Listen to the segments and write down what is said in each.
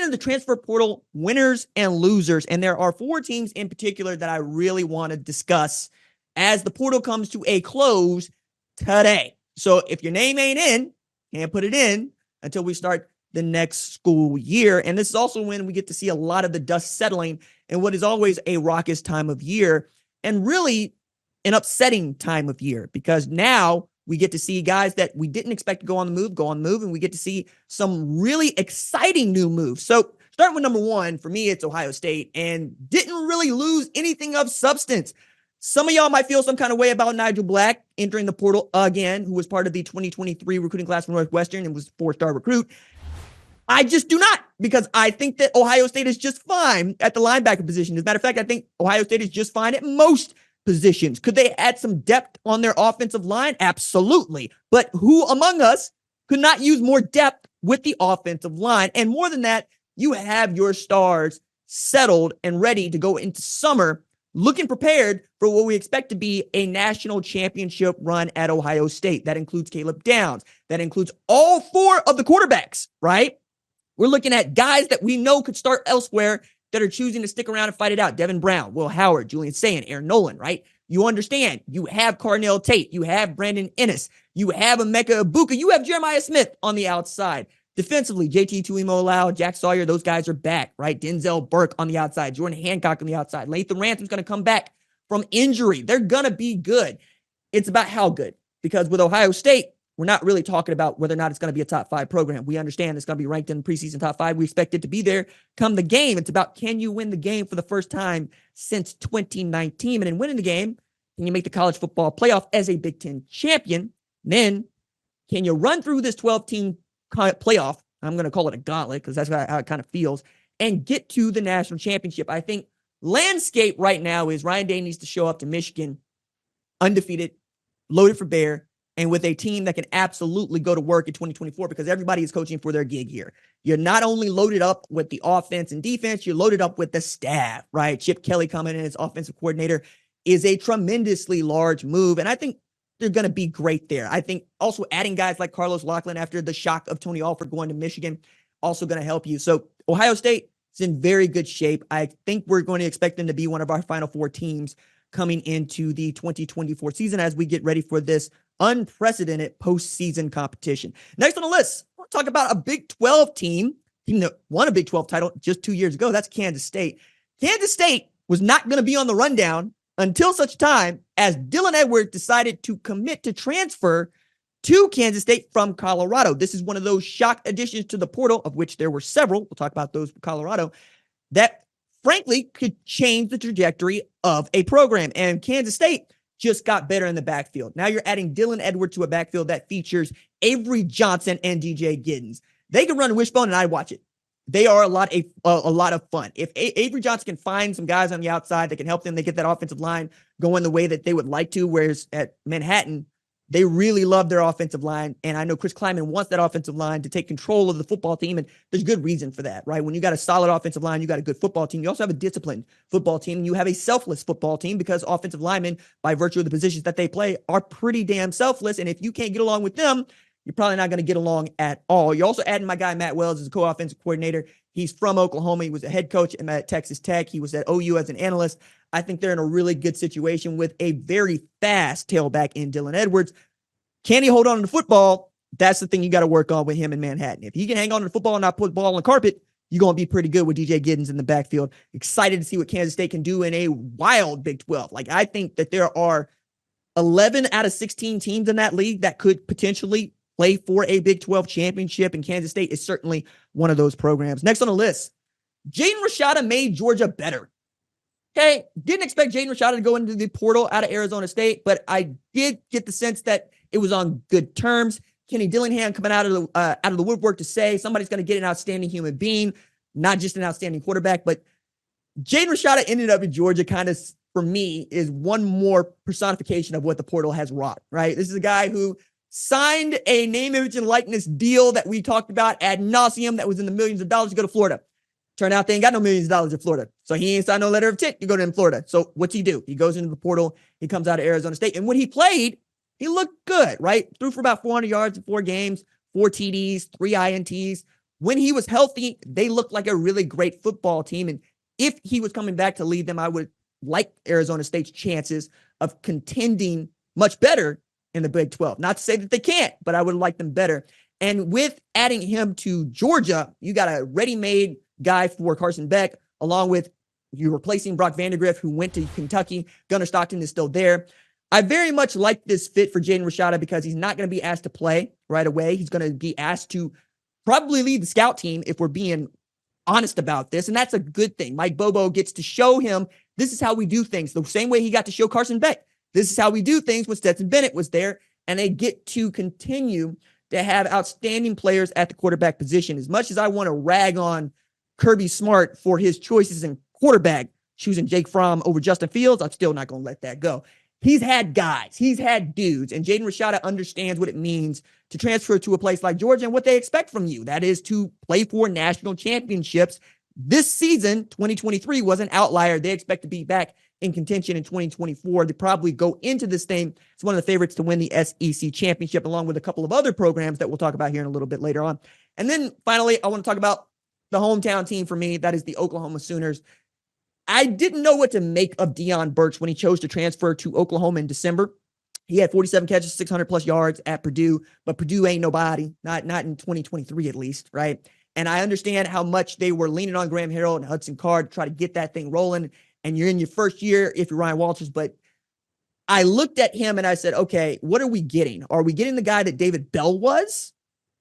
into the transfer portal winners and losers. And there are 4 teams in particular that I really want to discuss as the portal comes to a close today. So if your name ain't in, can't put it in until we start the next school year. And this is also when we get to see a lot of the dust settling in what is always a raucous time of year and really an upsetting time of year, because now we get to see guys that we didn't expect to go on the move, and we get to see some really exciting new moves. So starting with number 1, for me, it's Ohio State, and didn't really lose anything of substance. Some of y'all might feel some kind of way about Nigel Black entering the portal again, who was part of the 2023 recruiting class from Northwestern and was a 4-star recruit. I just do not, because I think that Ohio State is just fine at the linebacker position. As a matter of fact, I think Ohio State is just fine at most positions. Could they add some depth on their offensive line? Absolutely. But who among us could not use more depth with the offensive line? And more than that, you have your stars settled and ready to go into summer, looking prepared for what we expect to be a national championship run at Ohio State. That includes Caleb Downs. That includes all 4 of the quarterbacks, right? We're looking at guys that we know could start elsewhere that are choosing to stick around and fight it out. Devin Brown, Will Howard, Julian Sayin, Aaron Nolan, right? You understand. You have Carnell Tate. You have Brandon Ennis. You have Emeka Ibuka. You have Jeremiah Smith on the outside. Defensively, JT Tuimoloau, Jack Sawyer, those guys are back, right? Denzel Burke on the outside. Jordan Hancock on the outside. Lathan Ransom's going to come back from injury. They're going to be good. It's about how good. Because with Ohio State, we're not really talking about whether or not it's going to be a top 5 program. We understand it's going to be ranked in the preseason top 5. We expect it to be there come the game. It's about, can you win the game for the first time since 2019? And in winning the game, can you make the college football playoff as a Big Ten champion? And then can you run through this 12-team playoff? I'm going to call it a gauntlet because that's how it kind of feels, and get to the national championship. I think landscape right now is Ryan Day needs to show up to Michigan undefeated, loaded for bear, and with a team that can absolutely go to work in 2024, because everybody is coaching for their gig here. You're not only loaded up with the offense and defense, you're loaded up with the staff, right? Chip Kelly coming in as offensive coordinator is a tremendously large move, and I think they're going to be great there. I think also adding guys like Carlos Loughlin after the shock of Tony Alford going to Michigan, also going to help you. So Ohio State is in very good shape. I think we're going to expect them to be one of our Final Four teams coming into the 2024 season as we get ready for this unprecedented postseason competition. Next on the list, we'll talk about a Big 12 team that won a Big 12 title just 2 years ago. That's Kansas State. Kansas State was not going to be on the rundown until such time as Dylan Edwards decided to commit to transfer to Kansas State from Colorado. This is one of those shock additions to the portal, of which there were several. We'll talk about those for Colorado, that frankly could change the trajectory of a program. And Kansas State just got better in the backfield. Now you're adding Dylan Edwards to a backfield that features Avery Johnson and DJ Giddens. They can run wishbone and I'd watch it. They are a lot of fun. If Avery Johnson can find some guys on the outside that can help them, they get that offensive line going the way that they would like to, whereas at Manhattan, they really love their offensive line. And I know Chris Kleiman wants that offensive line to take control of the football team. And there's good reason for that, right? When you got a solid offensive line, you got a good football team. You also have a disciplined football team. You have a selfless football team because offensive linemen, by virtue of the positions that they play, are pretty damn selfless. And if you can't get along with them, you're probably not going to get along at all. You're also adding my guy, Matt Wells, as a co-offensive coordinator. He's from Oklahoma. He was a head coach at Texas Tech. He was at OU as an analyst. I think they're in a really good situation with a very fast tailback in Dylan Edwards. Can he hold on to the football? That's the thing you got to work on with him in Manhattan. If he can hang on to the football and not put the ball on the carpet, you're going to be pretty good with DJ Giddens in the backfield. Excited to see what Kansas State can do in a wild Big 12. Like, I think that there are 11 out of 16 teams in that league that could potentially play for a Big 12 championship, and Kansas State is certainly one of those programs. Next on the list, Jaden Rashada made Georgia better. Okay, didn't expect Jaden Rashada to go into the portal out of Arizona State, but I did get the sense that it was on good terms. Kenny Dillingham coming out of the woodwork to say somebody's going to get an outstanding human being, not just an outstanding quarterback. But Jaden Rashada ended up in Georgia kind of, for me, is one more personification of what the portal has wrought, right? This is a guy who signed a name, image, and likeness deal that we talked about ad nauseum that was in the millions of dollars to go to Florida. Turned out they ain't got no millions of dollars in Florida. So he ain't signed no letter of intent to go to Florida. So what's he do? He goes into the portal. He comes out of Arizona State. And when he played, he looked good, right? Threw for about 400 yards in 4 games, 4 TDs, 3 INTs. when he was healthy, they looked like a really great football team. And if he was coming back to lead them, I would like Arizona State's chances of contending much better in the Big 12. Not to say that they can't, but I would like them better. And with adding him to Georgia, you got a ready-made guy for Carson Beck, along with you replacing Brock Vandagriff, who went to Kentucky. Gunnar Stockton is still there. I very much like this fit for Jaden Rashada because he's not going to be asked to play right away. He's going to be asked to probably lead the scout team if we're being honest about this. And that's a good thing. Mike Bobo gets to show him this is how we do things, the same way he got to show Carson Beck. This is how we do things when Stetson Bennett was there. And they get to continue to have outstanding players at the quarterback position. As much as I want to rag on Kirby Smart for his choices in quarterback, choosing Jake Fromm over Justin Fields, I'm still not going to let that go. He's had guys, he's had dudes, and Jaden Rashada understands what it means to transfer to a place like Georgia and what they expect from you. That is to play for national championships. This season, 2023, was an outlier. They expect to be back in contention in 2024. They probably go into this thing as one of the favorites to win the SEC championship, along with a couple of other programs that we'll talk about here in a little bit later on. And then finally, I want to talk about the hometown team for me. That is the Oklahoma Sooners. I didn't know what to make of Deion Burks when he chose to transfer to Oklahoma in December. He had 47 catches, 600 plus yards at Purdue, but Purdue ain't nobody, not in 2023 at least, right? And I understand how much they were leaning on Graham Harrell and Hudson Card to try to get that thing rolling. And you're in your first year if you're Ryan Walters. But I looked at him and I said, okay, what are we getting? Are we getting the guy that David Bell was?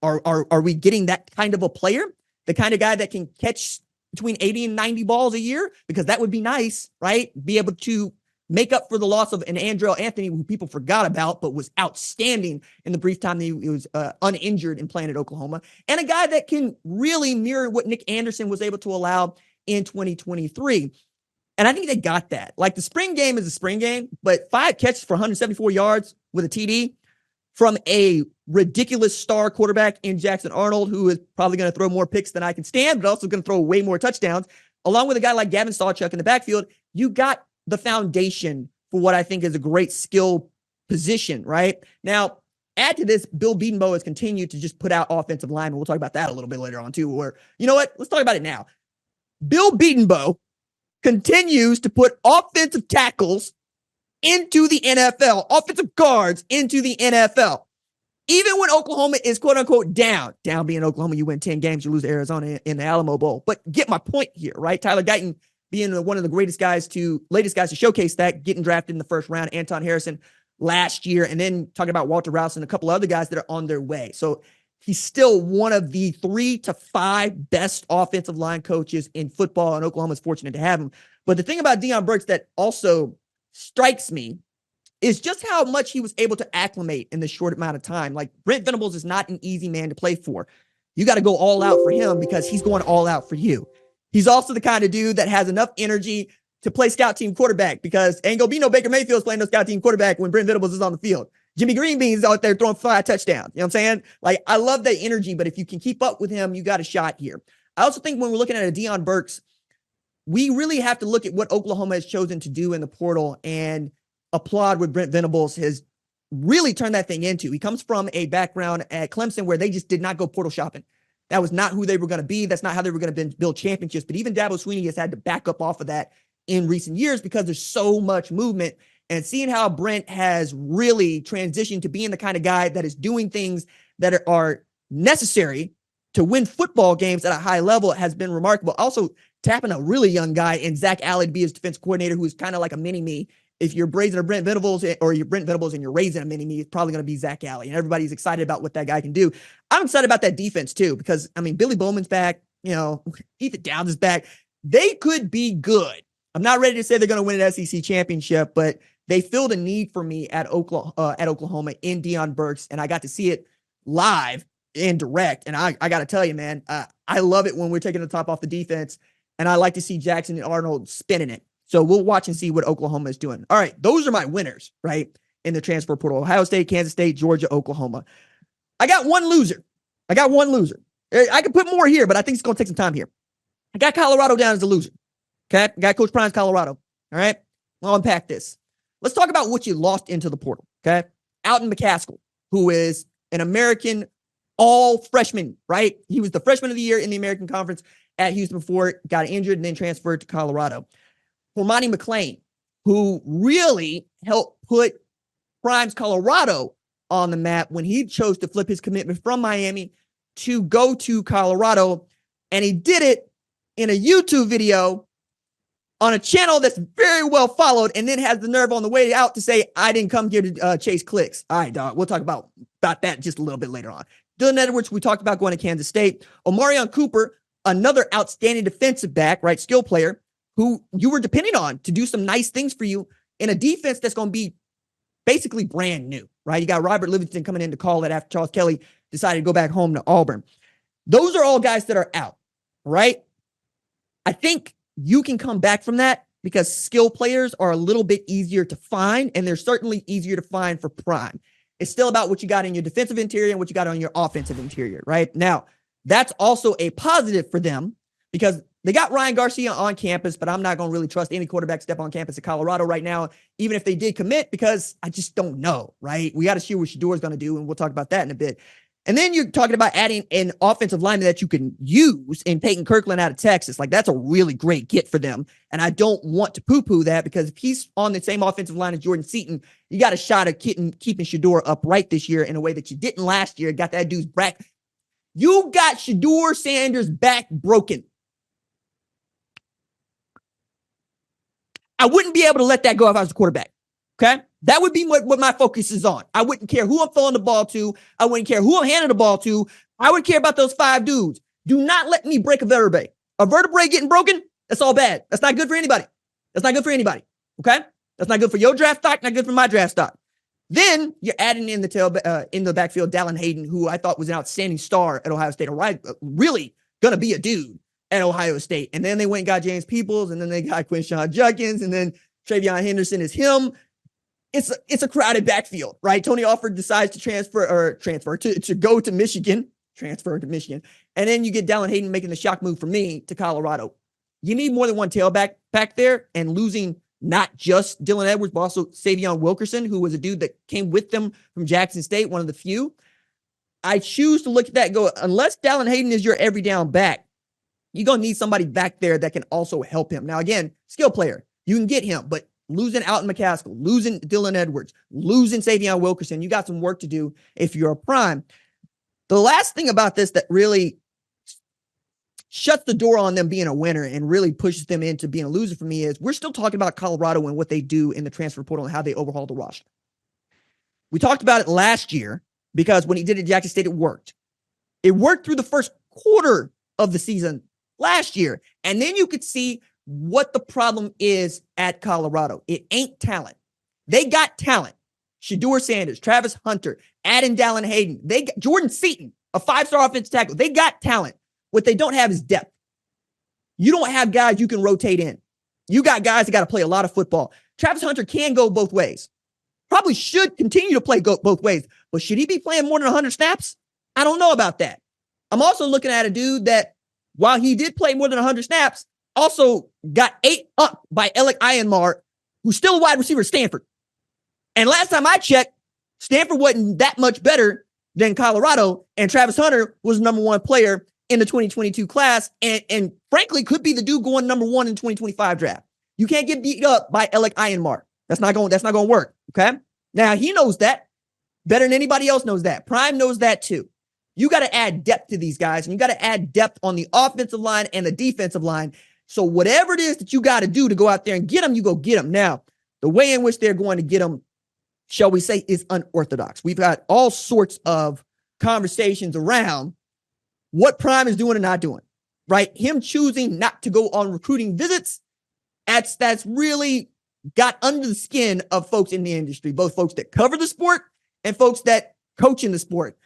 Are we getting that kind of a player? The kind of guy that can catch between 80 and 90 balls a year? Because that would be nice, right? Be able to make up for the loss of an Andrell Anthony, who people forgot about, but was outstanding in the brief time that he was uninjured and playing at Oklahoma. And a guy that can really mirror what Nick Anderson was able to allow in 2023. And I think they got that. Like, the spring game is a spring game, but 5 catches for 174 yards with a TD from a ridiculous star quarterback in Jackson Arnold, who is probably going to throw more picks than I can stand, but also going to throw way more touchdowns, along with a guy like Gavin Sawchuk in the backfield. You got the foundation for what I think is a great skill position, right? Now, add to this, Bill Bedenbaugh has continued to just put out offensive linemen. We'll talk about that a little bit later on too, where, you know what? Let's talk about it now. Bill Bedenbaugh continues to put offensive tackles into the NFL, offensive guards into the NFL. Even when Oklahoma is quote unquote down being Oklahoma, you win 10 games, you lose to Arizona in the Alamo Bowl. But get my point here, right? Tyler Guyton being one of the latest guys to showcase that, getting drafted in the first round, Anton Harrison last year, and then talking about Walter Rouse and a couple other guys that are on their way. So he's still one of the 3 to 5 best offensive line coaches in football, and Oklahoma is fortunate to have him. But the thing about Deion Burks that also strikes me is just how much he was able to acclimate in this short amount of time. Like, Brent Venables is not an easy man to play for. You got to go all out for him because he's going all out for you. He's also the kind of dude that has enough energy to play scout team quarterback, because ain't gonna be no Baker Mayfield's playing no scout team quarterback when Brent Venables is on the field. Jimmy Greenbean's out there throwing 5 touchdowns. You know what I'm saying? Like, I love that energy, but if you can keep up with him, you got a shot here. I also think when we're looking at a Deion Burks, we really have to look at what Oklahoma has chosen to do in the portal and applaud what Brent Venables has really turned that thing into. He comes from a background at Clemson where they just did not go portal shopping. That was not who they were going to be. That's not how they were going to build championships. But even Dabo Swinney has had to back up off of that in recent years because there's so much movement. And seeing how Brent has really transitioned to being the kind of guy that is doing things that are necessary to win football games at a high level has been remarkable. Also, tapping a really young guy in Zach Alley to be his defense coordinator, who is kind of like a mini-me. If you're raising a Brent Venables or you're Brent Venables and you're raising a mini-me, it's probably going to be Zach Alley. And everybody's excited about what that guy can do. I'm excited about that defense too, because, I mean, Billy Bowman's back. You know, Ethan Downs is back. They could be good. I'm not ready to say they're going to win an SEC championship, but they filled a need for me at Oklahoma in Deion Burks, and I got to see it live and direct. And I got to tell you, man, I love it when we're taking the top off the defense, and I like to see Jackson and Arnold spinning it. So we'll watch and see what Oklahoma is doing. All right, those are my winners, right, in the transfer portal. Ohio State, Kansas State, Georgia, Oklahoma. I got one loser. I could put more here, but I think it's going to take some time here. I got Colorado down as a loser. Okay, I got Coach Prime's Colorado. All right, I'll unpack this. Let's talk about what you lost into the portal. Okay, Alton McCaskill, who is an American all freshmen, right? He was the freshman of the year in the American Conference at Houston before got injured and then transferred to Colorado. Hormani McClain, who really helped put Prime's Colorado on the map when he chose to flip his commitment from Miami to go to Colorado. And he did it in a YouTube video on a channel that's very well followed, and then has the nerve on the way out to say, I didn't come here to chase clicks. All right, dog. We'll talk about that just a little bit later on. Dylan Edwards, we talked about going to Kansas State. Omarion Cooper, another outstanding defensive back, right? Skill player who you were depending on to do some nice things for you in a defense that's going to be basically brand new, right? You got Robert Livingston coming in to call it after Charles Kelly decided to go back home to Auburn. Those are all guys that are out, right? I think you can come back from that because skill players are a little bit easier to find, and they're certainly easier to find for Prime. It's still about what you got in your defensive interior and what you got on your offensive interior, right? Now, that's also a positive for them because they got Ryan Garcia on campus, but I'm not going to really trust any quarterback step on campus at Colorado right now, even if they did commit, because I just don't know, right? We got to see what Shedeur is going to do, and we'll talk about that in a bit. And then you're talking about adding an offensive lineman that you can use in Peyton Kirkland out of Texas. Like, that's a really great get for them. And I don't want to poo-poo that because if he's on the same offensive line as Jordan Seaton, you got a shot at keeping Shedeur upright this year in a way that you didn't last year. Got that dude's back. You got Shedeur Sanders' back broken. I wouldn't be able to let that go if I was a quarterback. Okay? That would be what my focus is on. I wouldn't care who I'm throwing the ball to. I wouldn't care who I'm handing the ball to. I would care about those 5 dudes. Do not let me break a vertebrae. A vertebrae getting broken, that's all bad. That's not good for anybody. That's not good for anybody. Okay? That's not good for your draft stock, not good for my draft stock. Then you're adding in the backfield, Dallin Hayden, who I thought was an outstanding star at Ohio State. Really going to be a dude at Ohio State. And then they went and got James Peoples, and then they got Quinshawn Judkins, and then Travion Henderson is him. It's a crowded backfield, right? Tony Alford decides to to go to Michigan, transfer to Michigan. And then you get Dallin Hayden making the shock move for me to Colorado. You need more than one tailback back there, and losing not just Dylan Edwards, but also Savion Wilkerson, who was a dude that came with them from Jackson State, one of the few. I choose to look at that and go, unless Dallin Hayden is your every down back, you're going to need somebody back there that can also help him. Now, again, skill player, you can get him, but losing Alton McCaskill, losing Dylan Edwards, losing Savion Wilkerson, you got some work to do if you're a Prime. The last thing about this that really shuts the door on them being a winner and really pushes them into being a loser for me is we're still talking about Colorado and what they do in the transfer portal and how they overhaul the roster. We talked about it last year because when he did it at Jackson State, it worked. It worked through the first quarter of the season last year. And then you could see what the problem is at Colorado. It ain't talent. They got talent. Shedeur Sanders, Travis Hunter, adding Dallin Hayden. They got Jordan Seaton, a 5-star offensive tackle. They got talent. What they don't have is depth. You don't have guys you can rotate in. You got guys that got to play a lot of football. Travis Hunter can go both ways. Probably should continue to play both ways. But should he be playing more than 100 snaps? I don't know about that. I'm also looking at a dude that, while he did play more than 100 snaps, also got 8 up by Alec Ironmar, who's still a wide receiver at Stanford. And last time I checked, Stanford wasn't that much better than Colorado, and Travis Hunter was the number 1 player in the 2022 class, and frankly could be the dude going number 1 in 2025 draft. You can't get beat up by Alec Ironmar. That's not going to work. Okay. Now he knows that better than anybody else knows that. Prime knows that too. You got to add depth to these guys, and you got to add depth on the offensive line and the defensive line. So whatever it is that you got to do to go out there and get them, you go get them. Now, the way in which they're going to get them, shall we say, is unorthodox. We've got all sorts of conversations around what Prime is doing and not doing, right? Him choosing not to go on recruiting visits, that's really got under the skin of folks in the industry, both folks that cover the sport and folks that coach in the sport.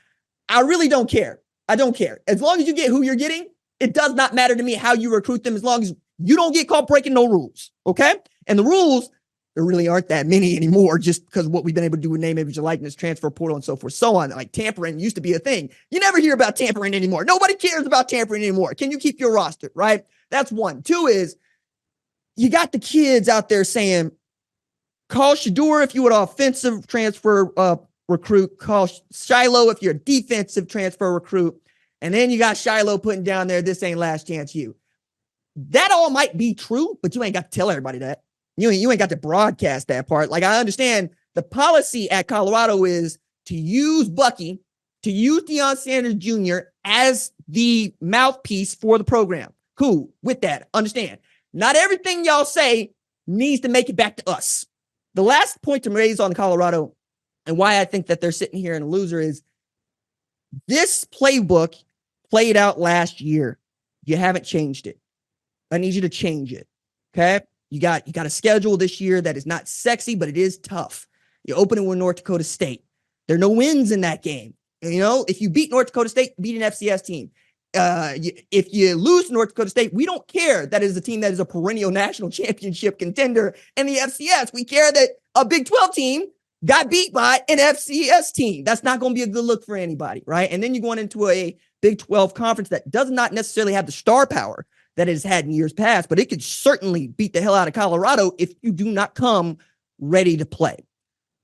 I really don't care. I don't care. As long as you get who you're getting, it does not matter to me how you recruit them, as long as you don't get caught breaking no rules, okay? And the rules, there really aren't that many anymore, just because of what we've been able to do with name, image, and likeness, transfer portal, and so forth, so on. Like tampering used to be a thing. You never hear about tampering anymore. Nobody cares about tampering anymore. Can you keep your roster, right? That's one. 2 is, you got the kids out there saying, call Shedeur if you would offensive transfer recruit. Call Shiloh if you're a defensive transfer recruit. And then you got Shiloh putting down there, this ain't last chance you. That all might be true, but you ain't got to tell everybody that. You ain't got to broadcast that part. Like, I understand the policy at Colorado is to use Bucky, to use Deion Sanders Jr. as the mouthpiece for the program. Cool. With that, understand. Not everything y'all say needs to make it back to us. The last point to raise on Colorado and why I think that they're sitting here in a loser is this playbook played out last year. You haven't changed it. I need you to change it. Okay. You got a schedule this year that is not sexy, but it is tough. You're opening with North Dakota State. There are no wins in that game. You know, if you beat North Dakota State, beat an FCS team. If you lose to North Dakota State, we don't care that is a team that is a perennial national championship contender in the FCS. We care that a Big 12 team got beat by an FCS team. That's not going to be a good look for anybody, right? And then you're going into a Big 12 conference that does not necessarily have the star power that it has had in years past, but it could certainly beat the hell out of Colorado if you do not come ready to play.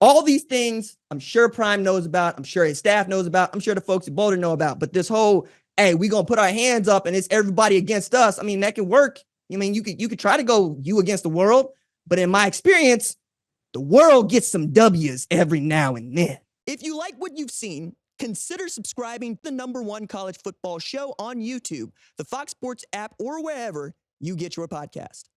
All these things, I'm sure Prime knows about. I'm sure his staff knows about. I'm sure the folks at Boulder know about. But this whole, hey, we're going to put our hands up and it's everybody against us. I mean, that can work. I mean, you could try to go you against the world. But in my experience, the world gets some W's every now and then. If you like what you've seen, consider subscribing to the #1 college football show on YouTube, the Fox Sports app, or wherever you get your podcast.